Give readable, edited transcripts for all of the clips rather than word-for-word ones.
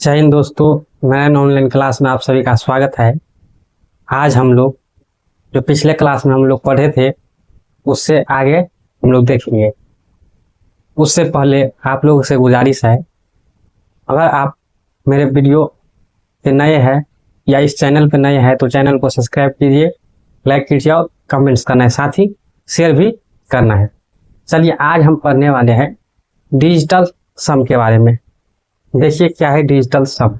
जय हिंद दोस्तों, नए ऑनलाइन क्लास में आप सभी का स्वागत है। आज हम लोग जो पिछले क्लास में हम लोग पढ़े थे उससे आगे हम लोग देखेंगे। उससे पहले आप लोगों से गुजारिश है, अगर आप मेरे वीडियो पे नए हैं या इस चैनल पे नए हैं तो चैनल को सब्सक्राइब कीजिए, लाइक कीजिए और कमेंट्स करना है, साथ ही शेयर भी करना है। चलिए आज हम पढ़ने वाले हैं डिजिटल सम के बारे में। देखिए क्या है डिजिटल सम।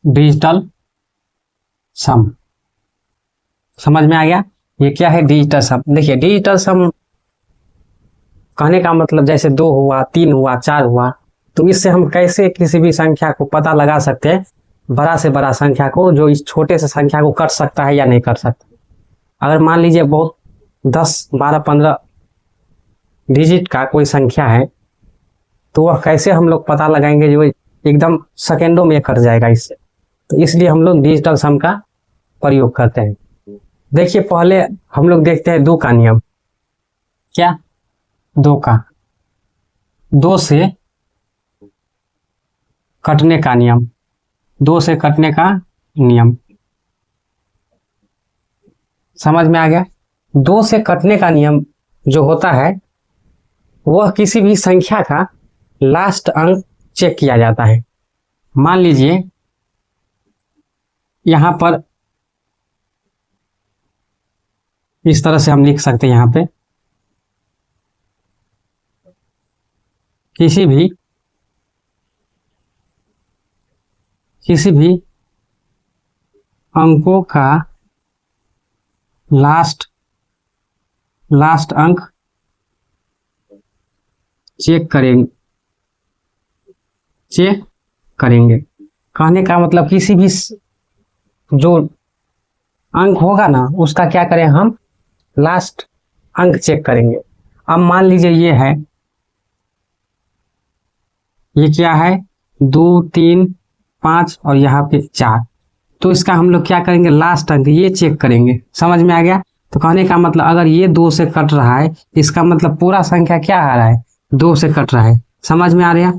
डिजिटल सम समझ में आ गया? ये क्या है डिजिटल सम? देखिए डिजिटल सम कहने का मतलब जैसे 2 हुआ, 3 हुआ, 4 हुआ, तो इससे हम कैसे किसी भी संख्या को पता लगा सकते हैं, बड़ा से बड़ा संख्या को, जो इस छोटे से संख्या को कर सकता है या नहीं कर सकता। अगर मान लीजिए बहुत 10, 12, 15 डिजिट का कोई संख्या है तो वह कैसे हम लोग पता लगाएंगे जो एकदम सेकेंडों में कट जाएगा इससे। तो इसलिए हम लोग डिजिटल सम का प्रयोग करते हैं। देखिए पहले हम लोग देखते हैं 2 का नियम। क्या? 2 का 2 से कटने का नियम। 2 से कटने का नियम समझ में आ गया? 2 से कटने का नियम जो होता है वह किसी भी संख्या का लास्ट अंक चेक किया जाता है। मान लीजिए यहां पर इस तरह से हम लिख सकते हैं, यहां पे किसी भी अंकों का लास्ट अंक चेक करेंगे। कहने का मतलब किसी भी जो अंक होगा ना उसका क्या करें, हम लास्ट अंक चेक करेंगे। अब मान लीजिए ये क्या है 2, 3, 5 और यहाँ पे 4, तो इसका हम लोग क्या करेंगे, लास्ट अंक ये चेक करेंगे। समझ में आ गया? तो कहने का मतलब अगर ये 2 से कट रहा है इसका मतलब पूरा संख्या क्या आ रहा है, 2 से कट रहा है। समझ में आ रहा है?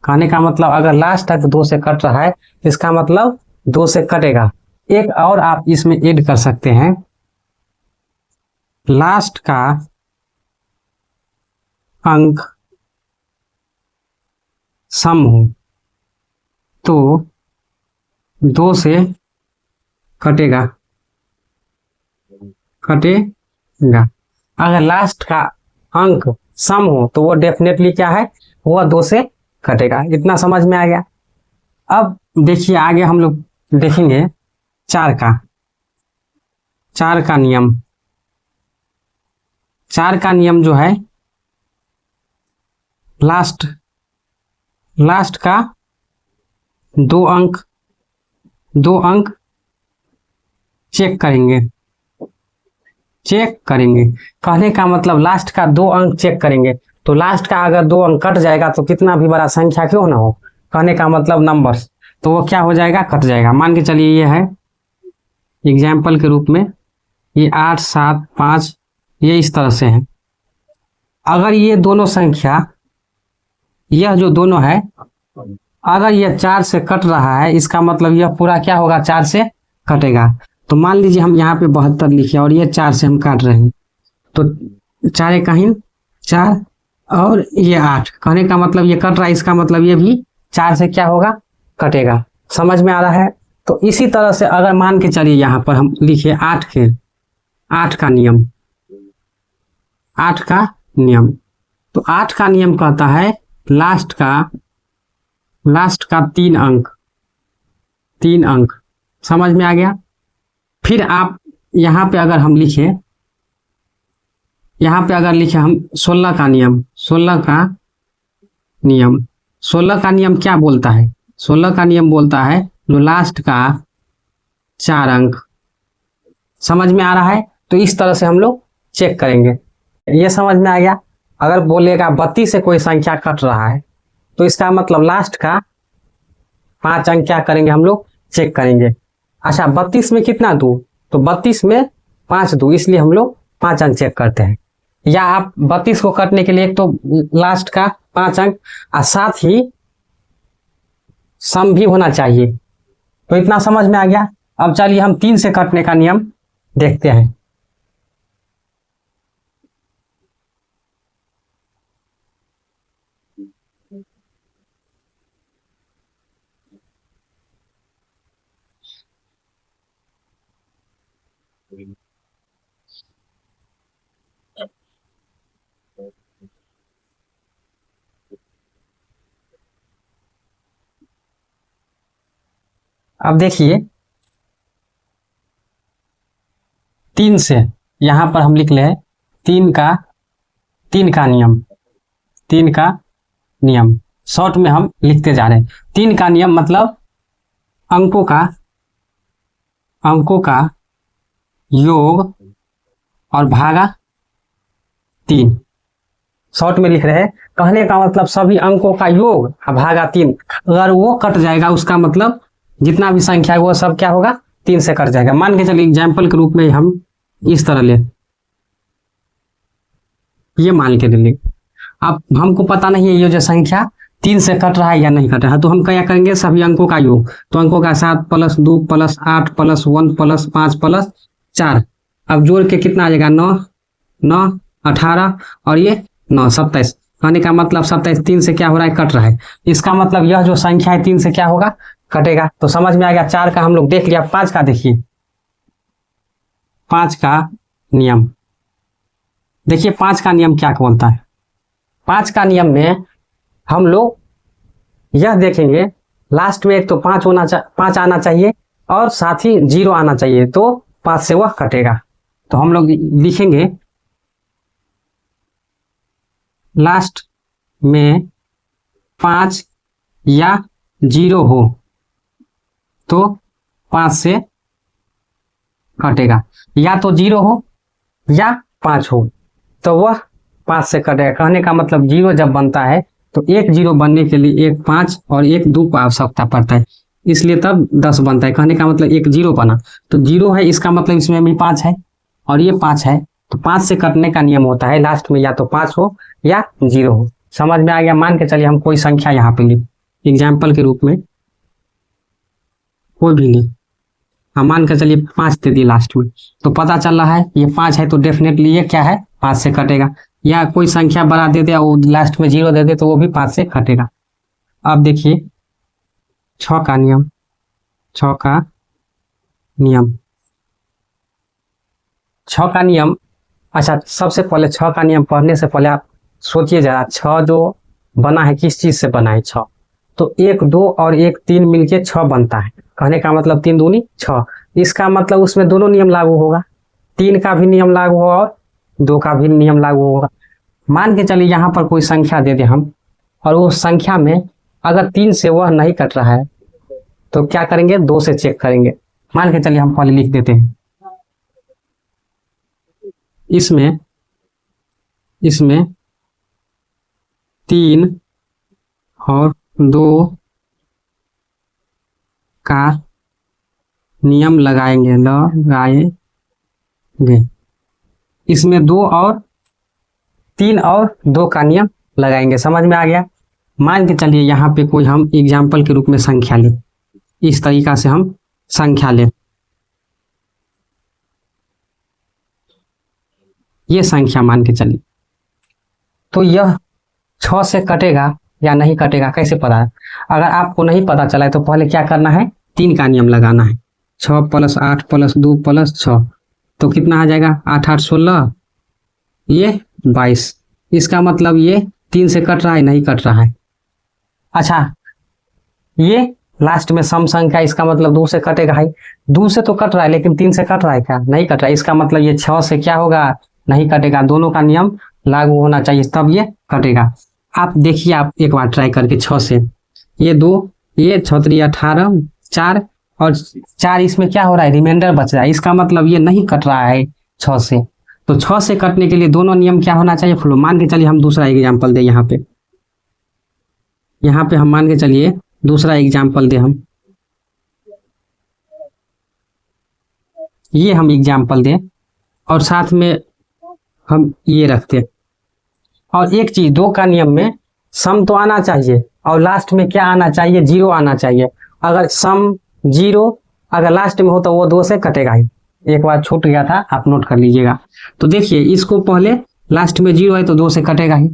कहने का मतलब अगर लास्ट अंक 2 से कट रहा है इसका मतलब 2 से कटेगा। एक और आप इसमें ऐड कर सकते हैं, लास्ट का अंक सम हो तो 2 से कटेगा। अगर लास्ट का अंक सम हो तो वो डेफिनेटली क्या है, वह 2 से कटेगा। इतना समझ में आ गया? अब देखिए आगे हम लोग देखेंगे 4 का नियम। 4 का नियम जो है लास्ट का 2 अंक चेक करेंगे। कहने का मतलब लास्ट का 2 अंक चेक करेंगे, तो लास्ट का अगर 2 अंक कट जाएगा तो कितना भी बड़ा संख्या क्यों ना हो, कहने का मतलब नंबर्स, तो वो क्या हो जाएगा, कट जाएगा। मान के चलिए ये है एग्जाम्पल के रूप में, ये 8, 7, 5 ये इस तरह से है। अगर ये दोनों संख्या, यह जो दोनों है, अगर यह 4 से कट रहा है इसका मतलब यह पूरा क्या होगा, 4 से कटेगा। तो मान लीजिए हम यहाँ पे 72 लिखे और ये 4 से हम काट रहे हैं, तो 4 कहीं 4 और ये 8, कहने का मतलब ये कट रहा है, इसका मतलब ये भी 4 से क्या होगा, कटेगा। समझ में आ रहा है? तो इसी तरह से अगर मान के चलिए यहाँ पर हम लिखे 8 का नियम। 8 का नियम, तो 8 का नियम कहता है लास्ट का 3 अंक। समझ में आ गया? फिर आप यहाँ पे अगर हम लिखे, हम 16 का नियम। 16 का नियम क्या बोलता है? 16 का नियम बोलता है जो लास्ट का 4 अंक। समझ में आ रहा है? तो इस तरह से हम लोग चेक करेंगे। ये समझ में आ गया? अगर बोलेगा 32 से कोई संख्या कट रहा है तो इसका मतलब लास्ट का 5 अंक क्या करेंगे, हम लोग चेक करेंगे। अच्छा 32 में कितना दूं, तो 32 में 5 दूं, इसलिए हम लोग 5 अंक चेक करते हैं। या आप 32 को काटने के लिए एक तो लास्ट का 5 अंक और साथ ही सम भी होना चाहिए। तो इतना समझ में आ गया। अब चलिए हम 3 से काटने का नियम देखते हैं। अब देखिए 3 से यहां पर हम लिख ले 3 का 3 का नियम, 3 का नियम शॉर्ट में हम लिखते जा रहे हैं। 3 का नियम मतलब अंकों का योग और भागा 3। शॉर्ट में लिख रहे हैं। कहने का मतलब सभी अंकों का योग और भागा 3। अगर वो कट जाएगा उसका मतलब जितना भी संख्या है वो सब क्या होगा, 3 से कट जाएगा। मान के चलिए एग्जाम्पल के रूप में हम इस तरह ले, ये मान के चलिए अब हमको पता नहीं है ये जो संख्या 3 से कट रहा है या नहीं कट रहा है, तो हम क्या करेंगे, सभी अंकों का योग। तो अंकों का 7 + 2 + 8 + 1 + 5 + 4, अब जोड़ के कितना आ जाएगा, 9 9 18 और ये 9 27। कहने का मतलब 27 3 से क्या हो रहा है, कट रहा है। इसका मतलब यह जो संख्या है 3 से क्या होगा, कटेगा। तो समझ में आ गया। 4 का हम लोग देख लिया। 5 का देखिए, 5 का नियम देखिए। 5 का नियम क्या बोलता है। 5 का नियम में हम लोग यह देखेंगे लास्ट में एक तो 5 आना चाहिए और साथ ही 0 आना चाहिए, तो 5 से वह कटेगा। तो हम लोग लिखेंगे लास्ट में 5 या 0 हो तो 5 से कटेगा, या तो 0 हो या 5 हो तो वह 5 से कटेगा। कहने का मतलब 0 जब बनता है तो एक 0 बनने के लिए एक 5 और एक 2 की आवश्यकता पड़ता है, इसलिए तब 10 बनता है। कहने का मतलब एक 0 बना तो 0 है, इसका मतलब इसमें भी 5 है और ये 5 है, तो 5 से कटने का नियम होता है लास्ट में या तो 5 हो या 0 हो। समझ में आ गया। मान के चलिए हम कोई संख्या यहाँ पे लिख एग्जाम्पल के रूप में कोई भी लिख, हम मान के चलिए 5 दे दिए लास्ट में, तो पता चल रहा है ये 5 है तो डेफिनेटली ये क्या है, 5 से कटेगा। या कोई संख्या बड़ा दे दे वो लास्ट में 0 दे दे तो वो भी 5 से कटेगा। अब देखिए 6 का नियम, 6 का नियम, 6 का नियम। अच्छा, सबसे पहले 6 का नियम पढ़ने से पहले आप सोचिए जरा, 6 जो बना है किस चीज से बना है 6, तो 1 2 और 1 3 मिलके 6 बनता है। कहने का मतलब 3 दूनी 6, इसका मतलब उसमें दोनों नियम लागू होगा, 3 का भी नियम लागू होगा और 2 का भी नियम लागू होगा। मान के चलिए यहाँ पर कोई संख्या दे दे हम, और उस संख्या में अगर 3 से वह नहीं कट रहा है तो क्या करेंगे, 2 से चेक करेंगे। मान के चलिए हम पहले लिख देते हैं इसमें 3 और 2 का नियम लगाएंगे इसमें 2 और 3 और 2 का नियम लगाएंगे। समझ में आ गया। मान के चलिए यहाँ पे कोई हम एग्जाम्पल के रूप में संख्या ले, इस तरीका से हम संख्या ले, ये संख्या मान के चलिए, तो यह 6 से कटेगा या नहीं कटेगा कैसे पता है। अगर आपको नहीं पता चला है तो पहले क्या करना है, 3 का नियम लगाना है। 6 + 8 + 2 + 6 तो कितना आ जाएगा, 8 8 16, ये 22। इसका मतलब ये 3 से कट रहा है, नहीं कट रहा है। अच्छा, ये लास्ट में सम संख्या, इसका मतलब 2 से कटेगा है। 2 से तो कट रहा है लेकिन 3 से कट रहा है क्या, नहीं कट रहा है। इसका मतलब ये 6 से क्या होगा, नहीं कटेगा। दोनों का नियम लागू होना चाहिए तब ये कटेगा। आप देखिए, आप एक बार ट्राई करके 6 से ये 2, ये 6 3 18 4 और 4 इसमें क्या हो रहा है, रिमाइंडर बच रहा है। इसका मतलब ये नहीं कट रहा है 6 से। तो 6 से कटने के लिए दोनों नियम क्या होना चाहिए, फ्लो। मान के चलिए हम दूसरा एग्जाम्पल दे, यहाँ पे हम मान के चलिए दूसरा एग्जाम्पल दे हम, ये हम एग्जाम्पल दे और साथ में हम ये रखते हैं। और एक चीज, दो का नियम में सम तो आना चाहिए और लास्ट में क्या आना चाहिए, जीरो आना चाहिए। अगर सम जीरो अगर लास्ट में हो तो वो दो से कटेगा ही। एक बार छूट गया था, आप नोट कर लीजिएगा। तो देखिए इसको पहले लास्ट में जीरो है तो दो से कटेगा ही।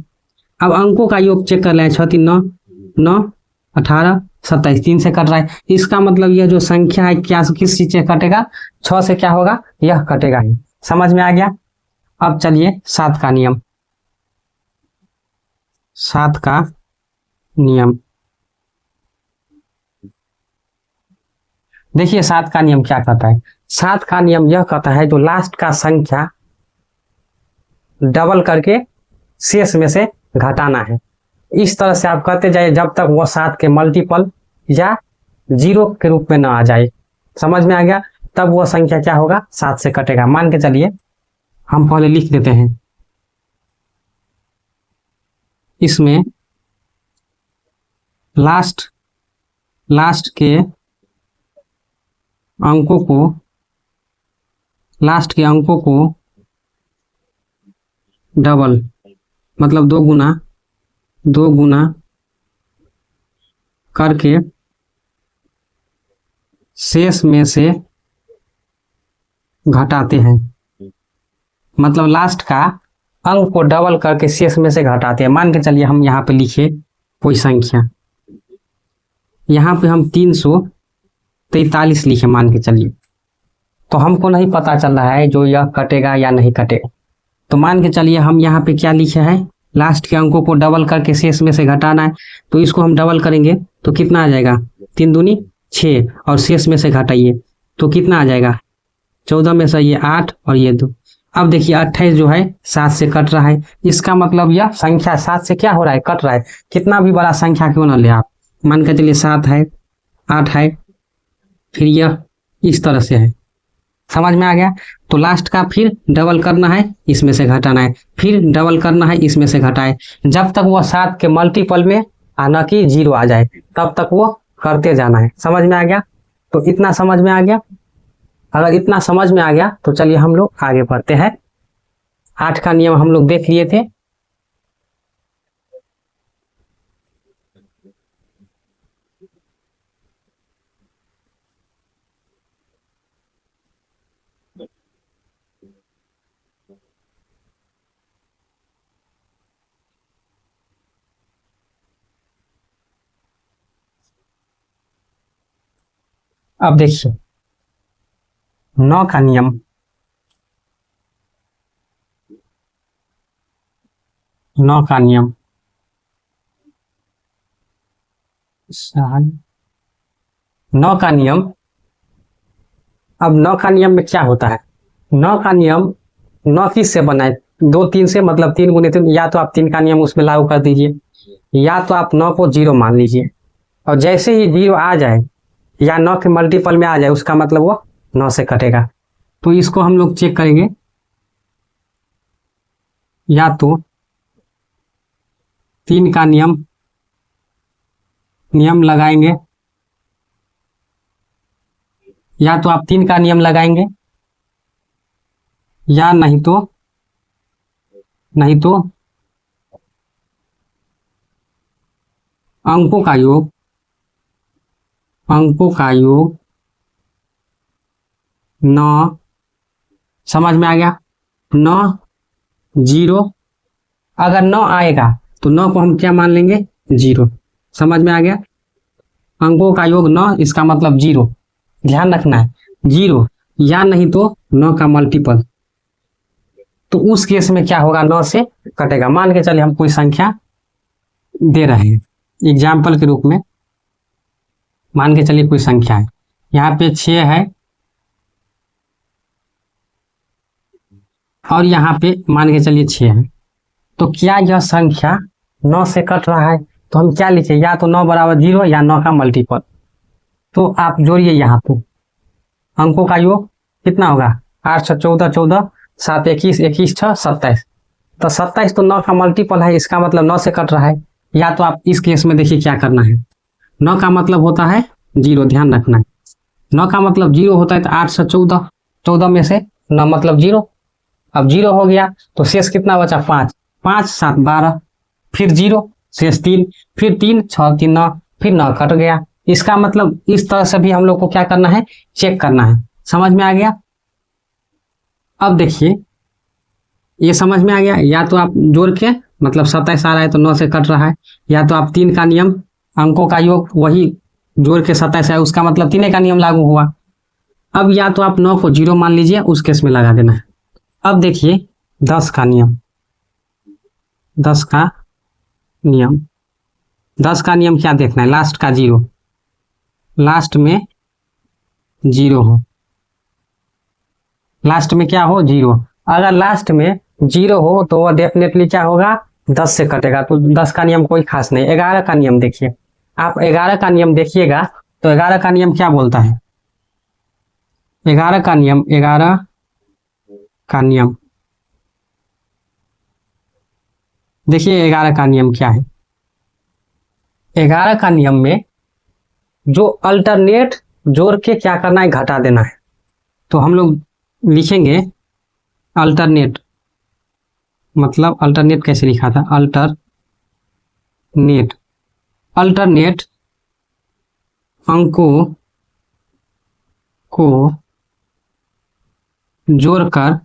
अब अंकों का योग चेक कर लें, 6 3 9, 9 18 27, 3 से कट रहा है। इसका मतलब यह जो संख्या है क्या किस चीज से कटेगा, 6 से क्या होगा, यह कटेगा ही। समझ में आ गया। अब चलिए 7 का नियम, 7 का नियम देखिए 7 का नियम क्या कहता है। 7 का नियम यह कहता है जो लास्ट का संख्या डबल करके शेष में से घटाना है। इस तरह से आप कहते जाइए जब तक वो 7 के मल्टीपल या जीरो के रूप में ना आ जाए। समझ में आ गया। तब वो संख्या क्या होगा, 7 से कटेगा। मान के चलिए हम पहले लिख देते हैं, इसमें लास्ट के अंकों को डबल मतलब दो गुना करके शेष में से घटाते हैं। मतलब लास्ट का अंक को डबल करके शेष में से घटाते हैं। मान के चलिए हम यहाँ पे लिखे कोई संख्या, यहाँ पे हम 343 लिखे मान के चलिए। तो हमको नहीं पता चल रहा है जो यह कटेगा या नहीं कटेगा। तो मान के चलिए हम यहाँ पे क्या लिखे हैं, लास्ट के अंकों को डबल करके शेष में से घटाना है। तो इसको हम डबल करेंगे तो कितना आ जाएगा, 3 दूनी 6 और शेष में से घटाइए तो कितना आ जाएगा, 14 में से ये 8 और ये 2। अब देखिए 28 जो है 7 से कट रहा है। इसका मतलब यह संख्या 7 से क्या हो रहा है, कट रहा है। कितना भी बड़ा संख्या क्यों ना ले आप, मान के चलिए 7 है, 8 है, फिर यह इस तरह से है। समझ में आ गया। तो लास्ट का फिर डबल करना है, इसमें से घटाना है, फिर डबल करना है, इसमें से घटाए, जब तक वो 7 के मल्टीपल में आना कि जीरो आ जाए तब तक वो करते जाना है। समझ में आ गया। तो इतना समझ में आ गया। अगर इतना समझ में आ गया तो चलिए हम लोग आगे बढ़ते हैं। 8 का नियम हम लोग देख लिए थे। अब देखिए 9 का नियम, नौ का नियम अब 9 का नियम में क्या होता है, 9 का नियम 9 किस से बना है, 2 3 से, मतलब 3 गुने 3। या तो आप 3 का नियम उसमें लागू कर दीजिए, या तो आप 9 को 0 मान लीजिए। और जैसे ही 0 आ जाए या 9 के मल्टीपल में आ जाए उसका मतलब वो 9 से कटेगा। तो इसको हम लोग चेक करेंगे, या तो 3 का नियम लगाएंगे, या तो आप 3 का नियम लगाएंगे, या नहीं तो अंकों का योग 9। समझ में आ गया। 9 0, अगर 9 आएगा तो 9 को हम क्या मान लेंगे, 0। समझ में आ गया। अंकों का योग 9, इसका मतलब 0। ध्यान रखना है 0, या नहीं तो 9 का मल्टीपल। तो उस केस में क्या होगा, 9 से कटेगा। मान के चलिए हम कोई संख्या दे रहे हैं एग्जाम्पल के रूप में। मान के चलिए कोई संख्या है, यहाँ पे 6 है और यहाँ पे मान के चलिए 6 है। तो क्या यह संख्या 9 से कट रहा है, तो हम क्या लिखे, या तो 9 बराबर 0 या 9 का मल्टीपल। तो आप जोड़िए, यहाँ पे अंकों का योग कितना होगा, 8 6 14 14 7 21 21 6 27। तो 27 तो 9 का मल्टीपल है, इसका मतलब 9 से कट रहा है। या तो आप इस केस में देखिए क्या करना है, 9 का मतलब होता है 0, ध्यान रखना है। 9 का मतलब 0 होता है, तो 8 से 14, 14 में से 9 मतलब 0। अब 0 हो गया तो शेष कितना बचा 5, 5 7 12, फिर 0 शेष 3, फिर 3 6 3 9, फिर 9 कट गया। इसका मतलब इस तरह से भी हम लोग को क्या करना है, चेक करना है। समझ में आ गया। अब देखिए ये समझ में आ गया, या तो आप जोड़ के मतलब 27 आ रहा है तो 9 से कट रहा है, या तो आप 3 का नियम, अंकों का योग वही जोड़ के 27 है, उसका मतलब 3 का नियम लागू हुआ। अब या तो आप 9 को 0 मान लीजिए, उस केस में लगा देना है। अब देखिए 10 का नियम, 10 का नियम, 10 का नियम क्या देखना है, लास्ट का 0, लास्ट में 0 हो, लास्ट में क्या हो 0। अगर लास्ट में 0 हो तो वह डेफिनेटली क्या होगा, 10 से कटेगा। तो 10 का नियम कोई खास नहीं। 11 का नियम देखिए, आप 11 का नियम देखिएगा तो 11 का नियम क्या बोलता है, 11 का नियम, 11 का नियम देखिए, 11 का नियम क्या है। 11 का नियम में जो अल्टरनेट जोड़ के क्या करना है, घटा देना है। तो हम लोग लिखेंगे अल्टरनेट, मतलब अल्टरनेट कैसे लिखा था, अल्टरनेट, अल्टरनेट अंकों को जोड़कर,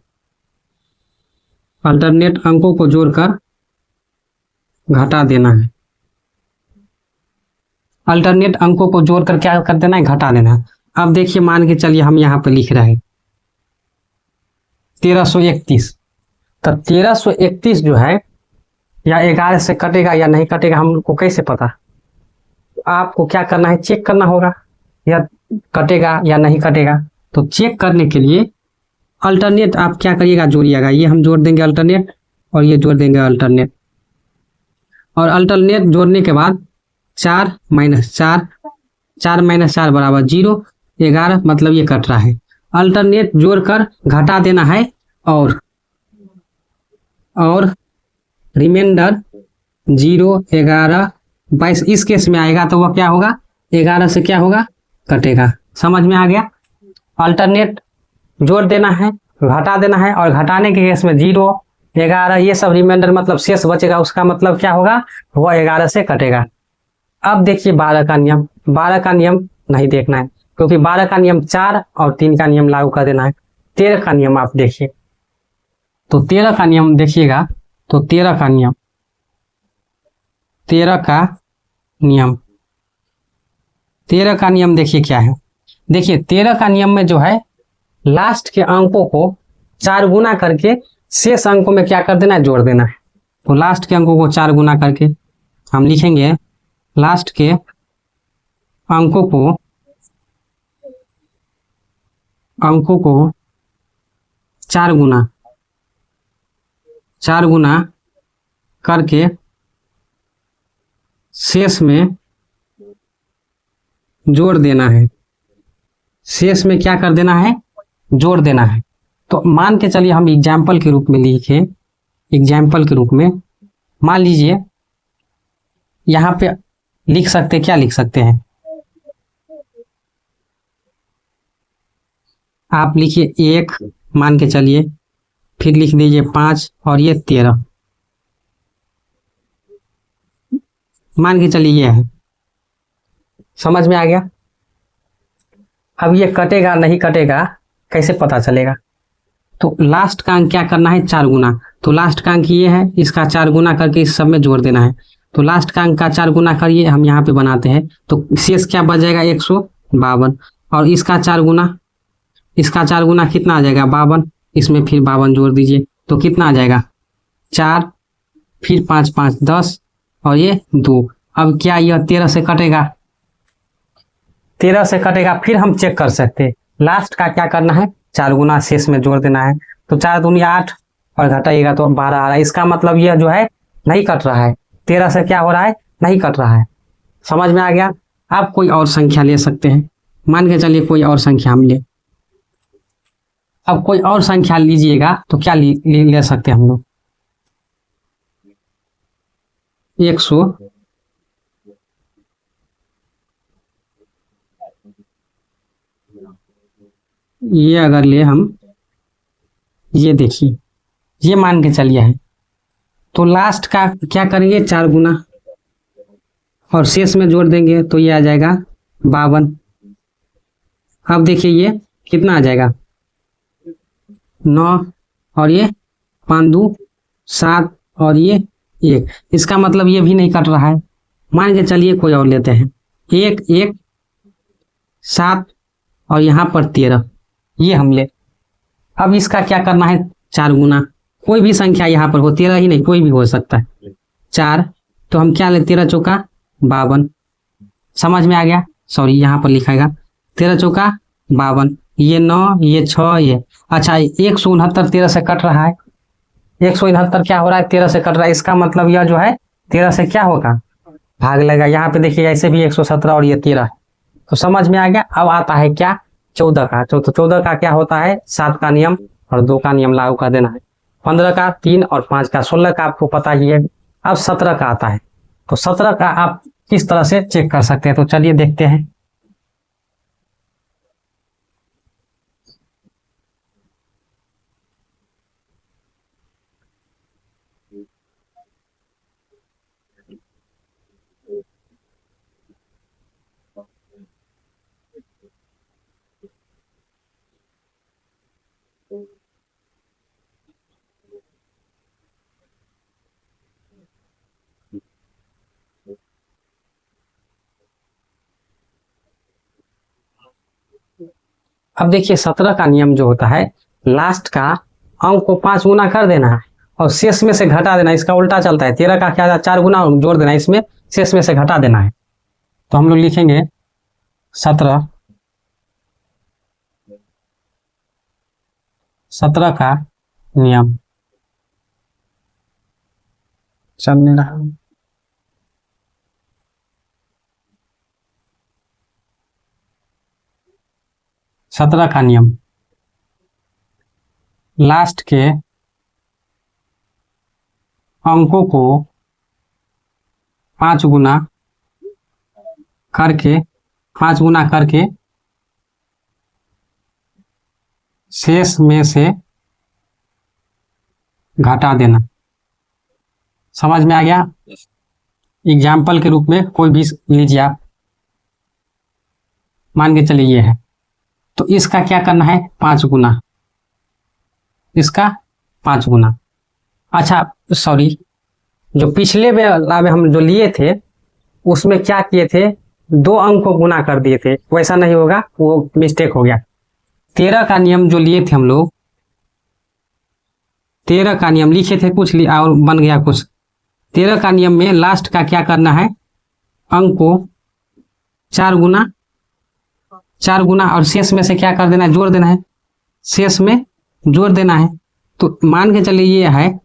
अल्टरनेट अंकों को जोड़कर घटा देना है। अल्टरनेट अंकों को जोड़कर क्या कर देना है, घटा देना है। अब देखिए मान के चलिए हम यहाँ पे लिख रहे हैं 1331, तो 1331 जो है या 11 से कटेगा या नहीं कटेगा हमको कैसे पता, आपको क्या करना है, चेक करना होगा या कटेगा या नहीं कटेगा। तो चेक करने के लिए अल्टरनेट आप क्या करिएगा, जोड़िएगा, ये हम जोड़ देंगे अल्टरनेट और ये जोड़ देंगे अल्टरनेट, और अल्टरनेट जोड़ने के बाद 4 - 4, 4 - 4 बराबर 0, 11 मतलब ये कट रहा है। अल्टरनेट जोड़कर घटा देना है, और रिमाइंडर 0 11 22 इस केस में आएगा तो वह क्या होगा, 11 से क्या होगा, कटेगा। समझ में आ गया। अल्टरनेट जोड़ देना है, घटा देना है, और घटाने के केस में 0 11 ये सब रिमाइंडर मतलब शेष बचेगा, उसका मतलब क्या होगा, वह 11 से कटेगा। अब देखिए 12 का नियम, 12 का नियम नहीं देखना है क्योंकि 12 का नियम 4 और 3 का नियम लागू कर देना है। 13 का नियम आप देखिए, तो 13 का नियम देखिएगा, तो 13 का नियम, 13 का नियम, 13 का नियम देखिए क्या है। देखिए 13 का नियम में जो है लास्ट के अंकों को 4 गुना करके शेष अंकों में क्या कर देना है, जोड़ देना है। तो लास्ट के अंकों को 4 गुना करके हम लिखेंगे, लास्ट के अंकों को 4 गुना करके शेष में जोड़ देना है, शेष में क्या कर देना है, जोड़ देना है। तो मान के चलिए हम एग्जाम्पल के रूप में लिखे, एग्जाम्पल के रूप में मान लीजिए यहाँ पे लिख सकते, क्या लिख सकते हैं आप, लिखिए 1 मान के चलिए, फिर लिख दीजिए 5 और ये 13 मान के चलिए ये है। समझ में आ गया। अब ये कटेगा नहीं कटेगा कैसे पता चलेगा, तो लास्ट का अंक क्या करना है, 4 गुना। तो लास्ट का अंक ये है, इसका 4 गुना करके इस सब में जोड़ देना है। तो लास्ट का अंक का 4 गुना करिए, हम यहाँ पे बनाते हैं, तो शेष क्या बच जाएगा 152, और इसका 4 गुना, इसका 4 गुना कितना आ जाएगा 52, इसमें फिर 52 जोड़ दीजिए तो कितना आ जाएगा 4, फिर 5 5 10 और ये 2। अब क्या यह 13 से कटेगा, 13 से कटेगा, फिर हम चेक कर सकते हैं लास्ट का क्या करना है, 4 गुना शेष में जोड़ देना है। तो 4 दूनी 8 और घटाइएगा तो 12 आ रहा है। इसका मतलब यह जो है नहीं कट रहा है, 13 से क्या हो रहा है, नहीं कट रहा है। समझ में आ गया। आप कोई और संख्या ले सकते हैं, मान के चलिए कोई और संख्या हम ले, अब कोई और संख्या लीजिएगा तो क्या ले सकते हैं हम लोग, 100, ये अगर ले हम, ये देखिए ये मान के चलिए है। तो लास्ट का क्या करेंगे, 4 गुना और शेष में जोड़ देंगे तो ये आ जाएगा 52। अब देखिए ये कितना आ जाएगा, 9 और ये 5 2 7 और ये 1। इसका मतलब ये भी नहीं कट रहा है। मान के चलिए कोई और लेते हैं, 1 1 7 और यहाँ पर 13, ये हम ले। अब इसका क्या करना है, 4 गुना, कोई भी संख्या यहाँ पर हो, 13 ही नहीं कोई भी हो सकता है, 4। तो हम क्या ले, 13 चौका 52। समझ में आ गया, सॉरी यहाँ पर लिखाएगा 13 चौका 52, ये 9 ये 6 ये। अच्छा 169 13 से कट रहा है, 169 क्या हो रहा है, 13 से कट रहा है। इसका मतलब यह जो है 13 से क्या होगा, भाग लेगा। यहाँ पे देखिए ऐसे भी 117 और ये 13 है। तो समझ में आ गया। अब आता है क्या, 14 का। तो 14 का क्या होता है, 7 का नियम और 2 का नियम लागू कर देना है। 15 का 3 और 5 का, 16 का आपको पता ही है। अब 17 का आता है। तो 17 का आप किस तरह से चेक कर सकते हैं, तो चलिए देखते हैं। अब देखिए 17 का नियम जो होता है, लास्ट का अंक को 5 गुना कर देना है और शेष में से घटा देना। इसका उल्टा चलता है, 13 का क्या, 4 गुना जोड़ देना, इसमें शेष में से घटा देना है। तो हम लोग लिखेंगे 17 का नियम। चल नहीं रहा, 17 का नियम, लास्ट के अंकों को 5 गुना करके 5 गुना करके शेष में से घटा देना। समझ में आ गया। एग्जाम्पल के रूप में कोई भी लीजिए आप, मान के चलिए ये है। तो इसका क्या करना है, 5 गुना, इसका 5 गुना। अच्छा सॉरी, जो पिछले वाला हम जो लिए थे उसमें क्या किए थे, 2 अंक को गुना कर दिए थे, वैसा नहीं होगा, वो मिस्टेक हो गया। 13 का नियम जो लिए थे हम लोग, 13 का नियम लिखे थे कुछ और बन गया कुछ। 13 का नियम में लास्ट का क्या करना है, अंक को 4 गुना और शेष में से क्या कर देना है, जोड़ देना है, शेष में जोड़ देना है। तो मान के चलिए ये है,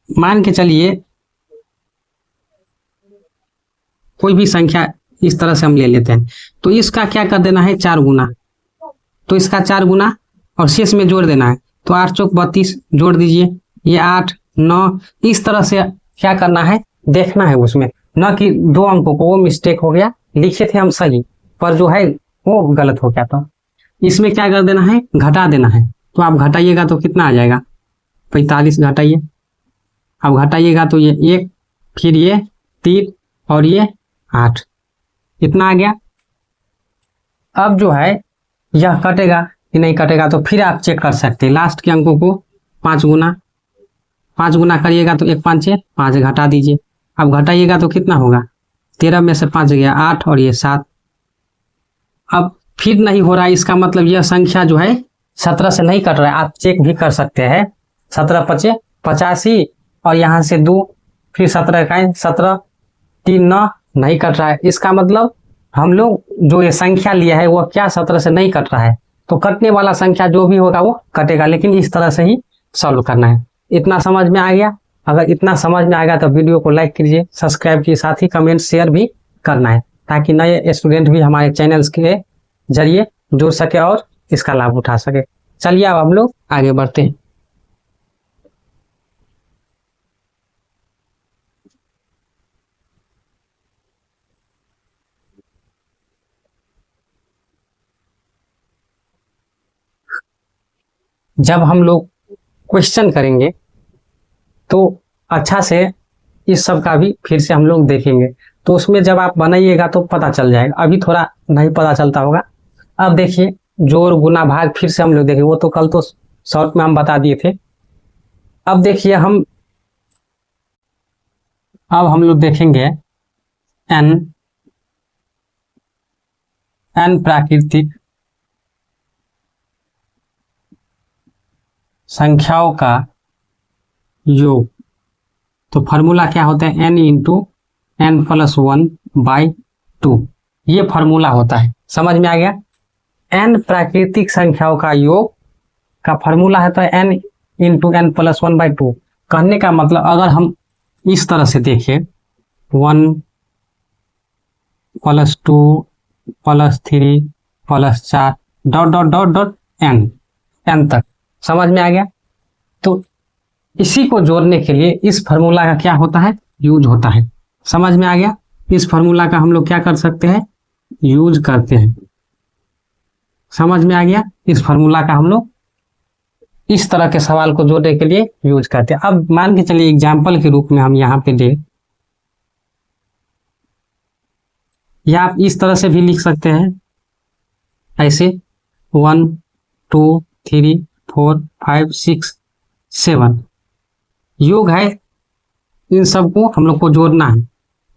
मान के चलिए कोई भी संख्या इस तरह से हम ले लेते हैं। तो इसका क्या कर देना है, 4 गुना, तो इसका 4 गुना और शेष में जोड़ देना है। तो 8 चौक 32 जोड़ दीजिए, ये 8 9, इस तरह से क्या करना है, देखना है उसमें, न कि 2 अंकों को। वो मिस्टेक हो गया, लिखे थे हम सही पर जो है वो गलत हो गया। तो इसमें क्या कर देना है, घटा देना है। तो आप घटाइएगा तो कितना आ जाएगा, 45 घटाइए। अब घटाइएगा तो ये 1, फिर ये 3 और ये 8, इतना आ गया। अब जो है यह कटेगा कि नहीं कटेगा, तो फिर आप चेक कर सकते हैं। लास्ट के अंकों को 5 गुना, 5 गुना करिएगा तो 1 5 5 घटा दीजिए। अब घटाइएगा तो कितना होगा, 13 में से 5 गया 8 और ये 7। अब फिर नहीं हो रहा है, इसका मतलब यह संख्या जो है 17 से नहीं कट रहा है। आप चेक भी कर सकते हैं, 17 5 85 और यहाँ से 2, फिर 17 का 17 3 9, नहीं कट रहा है। इसका मतलब हम लोग जो ये संख्या लिया है वह क्या 17 से नहीं कट रहा है। तो कटने वाला संख्या जो भी होगा वो कटेगा, लेकिन इस तरह से ही सॉल्व करना है। इतना समझ में आ गया। अगर इतना समझ में आएगा तो वीडियो को लाइक कीजिए, सब्सक्राइब कीजिए, साथ ही कमेंट शेयर भी करना है, ताकि नए स्टूडेंट भी हमारे चैनल्स के जरिए जुड़ सके और इसका लाभ उठा सके। चलिए अब हम लोग आगे बढ़ते हैं। जब हम लोग क्वेश्चन करेंगे तो अच्छा से इस सब का भी फिर से हम लोग देखेंगे, तो उसमें जब आप बनाइएगा तो पता चल जाएगा, अभी थोड़ा नहीं पता चलता होगा। अब देखिए जोड़ गुना भाग फिर से हम लोग देखेंगे, वो तो कल तो शॉर्ट में हम बता दिए थे। अब देखिए अब हम लोग देखेंगे एन प्राकृतिक संख्याओं का योग। तो फॉर्मूला क्या होता है, एन इंटू एन प्लस 1/2, ये फॉर्मूला होता है। समझ में आ गया। एन प्राकृतिक संख्याओं का योग का फॉर्मूला है तो एन इंटू एन प्लस 1/2। कहने का मतलब अगर हम इस तरह से देखें 1 + 2 + 3 + 4 dot dot dot dot N तक, समझ में आ गया। तो इसी को जोड़ने के लिए इस फार्मूला का क्या होता है, यूज होता है। समझ में आ गया। इस फार्मूला का हम लोग क्या कर सकते हैं, यूज करते हैं। समझ में आ गया। इस फार्मूला का हम लोग इस तरह के सवाल को जोड़ने के लिए यूज करते हैं। अब मान के चलिए एग्जाम्पल के रूप में हम यहाँ पे दे, या आप इस तरह से भी लिख सकते हैं ऐसे 1 2 3 4 5 6 7 योग है, इन सबको हम लोग को जोड़ना है।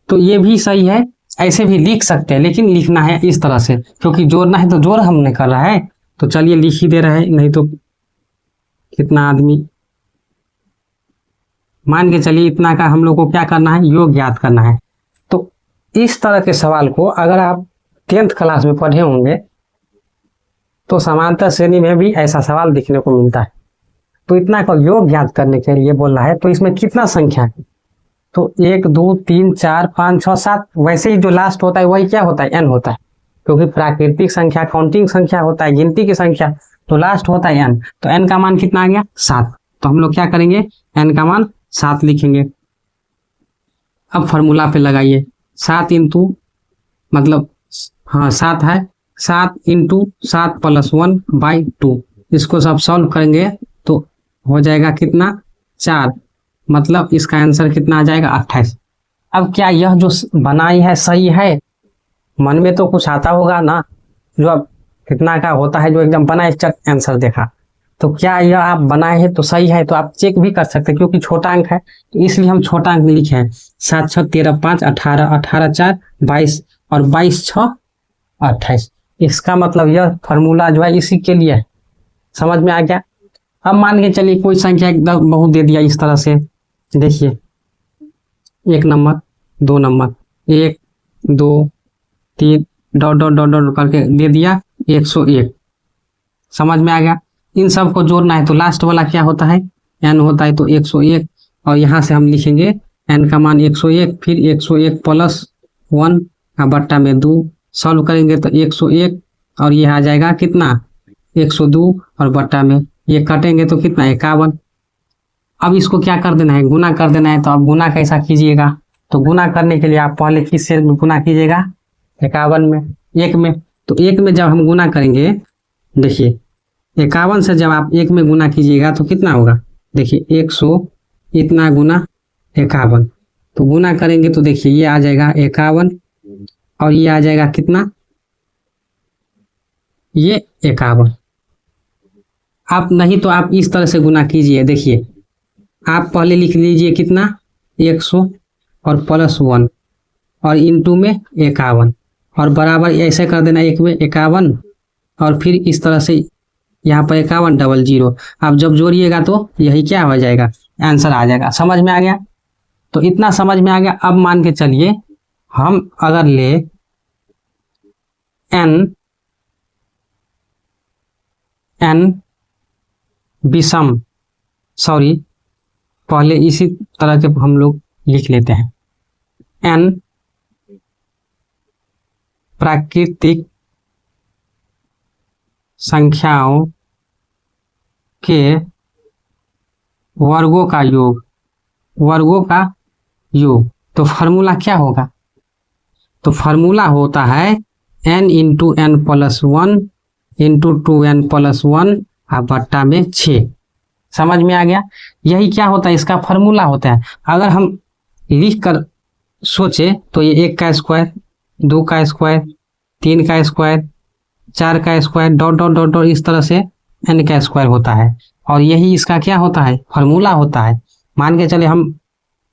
तो ये भी सही है, ऐसे भी लिख सकते हैं, लेकिन लिखना है इस तरह से, क्योंकि जोड़ना है तो जोड़ हमने कर रहा है। तो चलिए लिख ही दे रहे हैं, नहीं तो कितना आदमी, मान के चलिए इतना का हम लोग को क्या करना है, योग ज्ञात करना है। तो इस तरह के सवाल को अगर आप 10th क्लास में पढ़े होंगे तो समांतर श्रेणी में भी ऐसा सवाल देखने को मिलता है। तो इतना का योग ज्ञात करने के लिए बोल रहा है, तो इसमें कितना संख्या है, तो 1 2 3 4 5 6 7, वैसे ही जो लास्ट होता है वही क्या होता है, एन होता है, क्योंकि प्राकृतिक संख्या काउंटिंग संख्या होता है, गिनती की संख्या, तो लास्ट होता है एन। तो एन का मान कितना आ गया, 7। तो हम लोग क्या करेंगे, एन का मान 7 लिखेंगे। अब फॉर्मूला पे लगाइए, 7 इंटू मतलब हाँ 7 है, 7 इंटू 7 + 1/2, इसको सब सॉल्व करेंगे तो हो जाएगा कितना, 4, मतलब इसका आंसर कितना आ जाएगा, 28। अब क्या यह जो बनाई है सही है, मन में तो कुछ आता होगा ना, जो अब कितना का होता है जो एकदम बनाए चक आंसर देखा, तो क्या यह आप बनाए हैं तो सही है, तो आप चेक भी कर सकते हैं, क्योंकि छोटा अंक है तो इसलिए हम छोटा अंक लिखे हैं। 7 6 13 5 18 18 4 22 और 22 6 28, इसका मतलब यह फॉर्मूला जो है इसी के लिए है। समझ में आ गया। अब मान के चलिए कोई संख्या एकदम बहुत दे दिया इस तरह से, देखिए 1 number 2 number 1 2 3 dot dot dot dot करके दे दिया 101। समझ में आ गया। इन सब को जोड़ना है तो लास्ट वाला क्या होता है, एन होता है, तो 101, और यहाँ से हम लिखेंगे एन का मान 101, फिर 101 + 1 का बट्टा में 2, सॉल्व करेंगे तो 101, और यह आ जाएगा कितना, 102, और बट्टा में ये कटेंगे तो कितना, 51। अब इसको क्या कर देना है, गुना कर देना है। तो अब गुना कैसा कीजिएगा, तो गुना करने के लिए आप पहले किससे गुना कीजिएगा, 51 में, 1 में। तो 1 में जब हम गुना करेंगे, देखिए 51 से जब आप 1 में गुना कीजिएगा तो कितना होगा, देखिए 100 इतना गुना 51, तो गुना करेंगे तो देखिए ये आ जाएगा 51, और ये आ जाएगा कितना, ये 51। आप नहीं तो आप इस तरह से गुना कीजिए, देखिए आप पहले लिख लीजिए कितना, 100 और +1 और इंटू में 51, और बराबर ऐसे कर देना 1 में 51, और फिर इस तरह से यहाँ पर 51 00। आप जब जोड़िएगा तो यही क्या हो जाएगा, आंसर आ जाएगा। समझ में आ गया। तो इतना समझ में आ गया। अब मान के चलिए हम अगर ले एन विषम, सॉरी पहले इसी तरह के हम लोग लिख लेते हैं, एन प्राकृतिक संख्याओं के वर्गों का योग, वर्गों का योग। तो फार्मूला क्या होगा, तो फार्मूला होता है n into n + 1 into 2n + 1 बट्टा में 6। समझ में आ गया। यही क्या होता है, इसका फॉर्मूला होता है। अगर हम लिख कर सोचे तो ये 1 का स्क्वायर, 2 का स्क्वायर, 3 का स्क्वायर, 4 का square, dot dot dot dot, इस तरह से n का स्क्वायर होता है। और यही इसका क्या होता है, फॉर्मूला होता है। मान के चले हम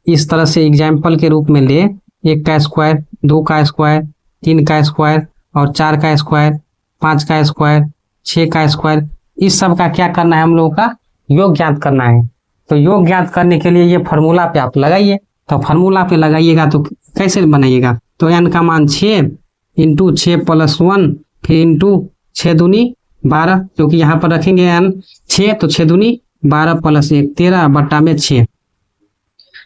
इस तरह से एग्जाम्पल के रूप में ले, 1 का स्क्वायर, 2 का स्क्वायर, 3 का स्क्वायर और 4 का स्क्वायर, 5 का स्क्वायर, 6 का स्क्वायर, इस सब का क्या करना है, हम लोगों का योग ज्ञात करना है। तो योग ज्ञात करने के लिए ये फॉर्मूला पे आप लगाइए। तो फॉर्मूला पे लगाइएगा तो कैसे बनाइएगा, तो n का मान 6 इंटू 6 प्लस 1 फिर इंटू 6 दूनी 12, क्योंकि यहाँ पर रखेंगे n 6 तो 6 दूनी 12 प्लस 1 13 बट्टा में 6।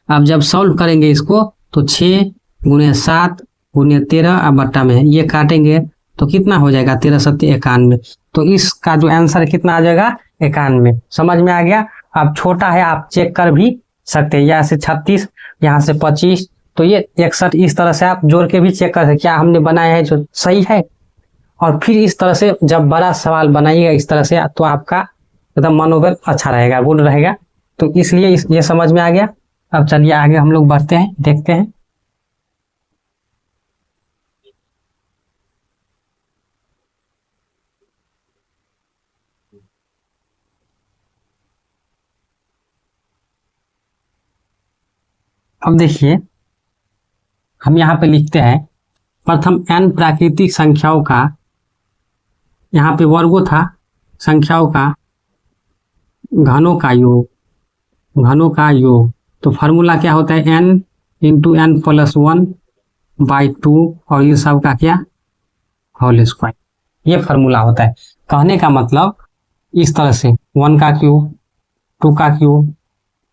अब जब सॉल्व करेंगे इसको तो 6 गुणे 7 गुणे 13 अब बट्टा में ये काटेंगे तो कितना हो जाएगा, 13 7 91। तो इसका जो आंसर कितना आ जाएगा, 91। समझ में आ गया। अब छोटा है आप चेक कर भी सकते हैं, यहाँ से 36, यहाँ से 25, तो ये 61, इस तरह से आप जोड़ के भी चेक कर सकते क्या हमने बनाया है जो सही है। और फिर इस तरह से जब बड़ा सवाल बनाइएगा इस तरह से तो आपका एकदम मनोबल अच्छा रहेगा, गुड रहेगा। तो इसलिए ये समझ में आ गया। अब चलिए आगे हम लोग बढ़ते हैं, देखते हैं। अब देखिए हम यहाँ पे लिखते हैं प्रथम n प्राकृतिक संख्याओं का, यहाँ पे वर्गों था, संख्याओं का घनों का योग, घनों का योग। तो फार्मूला क्या होता है, n into n plus 1 by 2 और इन सब का क्या, होल स्क्वायर। ये फार्मूला होता है। कहने का मतलब इस तरह से 1 का क्यूब, 2 का क्यूब,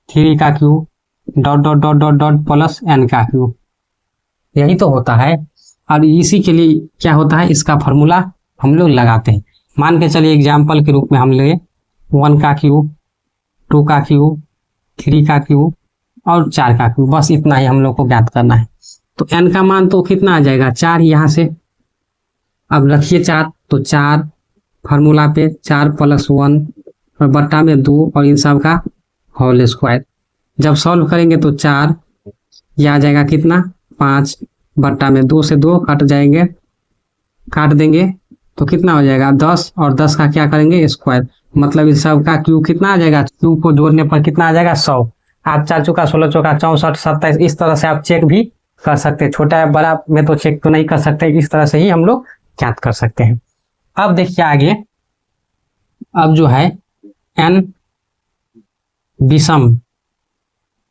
3 का cube, dot dot dot dot dot plus n का क्यूब, यही तो होता है। और इसी के लिए क्या होता है, इसका फार्मूला हम लोग लगाते हैं। मान के चलिए एग्जाम्पल के रूप में हम ले 1 का क्यूब, 2 का क्यूब, 3 का क्यूब और 4 का क्यूब, बस इतना ही हम लोग को ज्ञात करना है। तो n का मान तो कितना आ जाएगा, 4 यहाँ से। अब रखिए 4, तो 4 फार्मूला पे 4 प्लस 1 और बट्टा में 2 और इन सब का होल स्क्वायर। जब सॉल्व करेंगे तो 4 यह आ जाएगा कितना, 5 बट्टा में 2 से 2 कट जाएंगे, काट देंगे तो कितना हो जाएगा 10, और 10 का क्या करेंगे स्क्वायर, मतलब इस सब का क्यूब कितना आ जाएगा, क्यूब को जोड़ने पर कितना आ जाएगा 100। आप 4 चौका 16 चौका 64 27, इस तरह से आप चेक भी कर सकते हैं। छोटा है बड़ा में तो चेक तो नहीं कर सकते, इस तरह से ही हम लोग ज्ञात कर सकते हैं। अब देखिए आगे, अब जो है n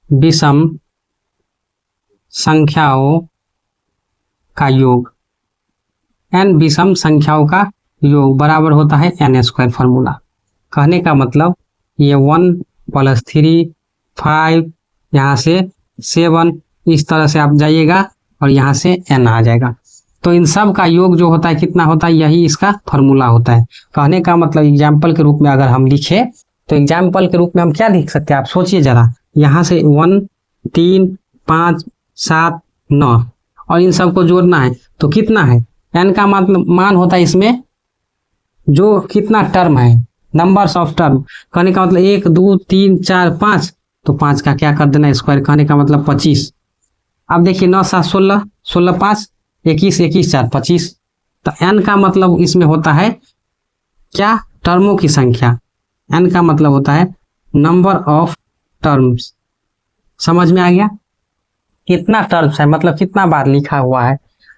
विषम संख्याओं का योग, n विषम संख्याओं का योग बराबर होता है n स्क्वायर फार्मूला। कहने का मतलब ये 1 प्लस 3 5 यहाँ से 7, इस तरह से आप जाइएगा और यहाँ से n आ जाएगा। तो इन सब का योग जो होता है कितना होता है, यही इसका फार्मूला होता है। कहने का मतलब एग्जाम्पल के रूप में अगर हम लिखे तो एग्जाम्पल के रूप में हम क्या लिख सकते हैं, आप सोचिए जरा। यहाँ से 1 3 5 7 9 और इन सब को जोड़ना है तो कितना है, n का मान होता है इसमें जो कितना टर्म है, नंबर्स ऑफ टर्म। कहने का मतलब 1 2 3 4 5, तो 5 का क्या कर देना स्क्वायर, कहने का मतलब 25। अब देखिए 9 7 16 16 5 21 21 4 25। तो n का मतलब इसमें होता है क्या, टर्मों की संख्या। n का मतलब होता है नंबर ऑफ टर्म्स। समझ में आ गया, कितना टर्म्स है मतलब कितना बार लिखा हुआ है,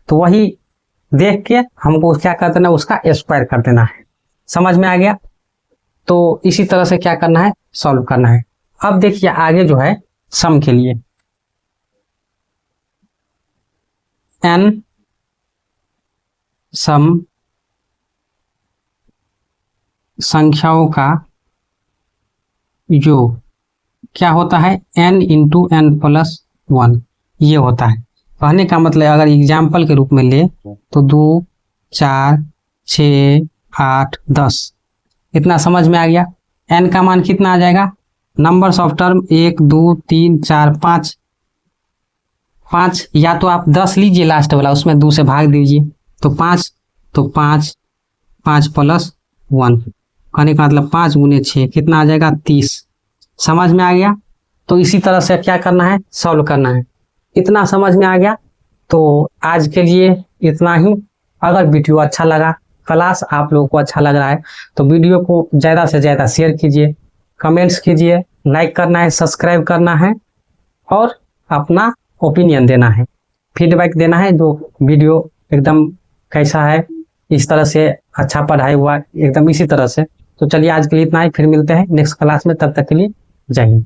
तो वही देख के हमको क्या कर देना, उसका स्क्वायर कर देना है। समझ में आ गया। तो इसी तरह से क्या करना है, सॉल्व करना है। अब देखिए आगे जो है सम के लिए, n सम संख्याओं का योग क्या होता है, n इंटू n प्लस 1 ये होता है। कहने का मतलब अगर एग्जाम्पल के रूप में ले तो 2 4 6 8 10, इतना समझ में आ गया। n का मान कितना आ जाएगा, नंबर्स ऑफ टर्म 1 2 3 4 5 5, या तो आप 10 लीजिए लास्ट वाला, उसमें 2 से भाग दीजिए तो 5, तो 5 5 प्लस 1, कहने का मतलब 5 गुने 6 कितना आ जाएगा 30। समझ में आ गया? तो इसी तरह से क्या करना है, सॉल्व करना है। इतना समझ में आ गया? तो आज के लिए इतना ही। अगर वीडियो अच्छा लगा, क्लास आप लोगों को अच्छा लग रहा है, तो वीडियो को ज़्यादा से ज़्यादा शेयर कीजिए, कमेंट्स कीजिए, लाइक करना है, सब्सक्राइब करना है और अपना ओपिनियन देना है, फीडबैक देना है, जो वीडियो एकदम कैसा है, इस तरह से अच्छा पढ़ाई हुआ एकदम इसी तरह से। तो चलिए आज के लिए इतना ही, फिर मिलते हैं नेक्स्ट क्लास में, तब तक के लिए जय हिंद।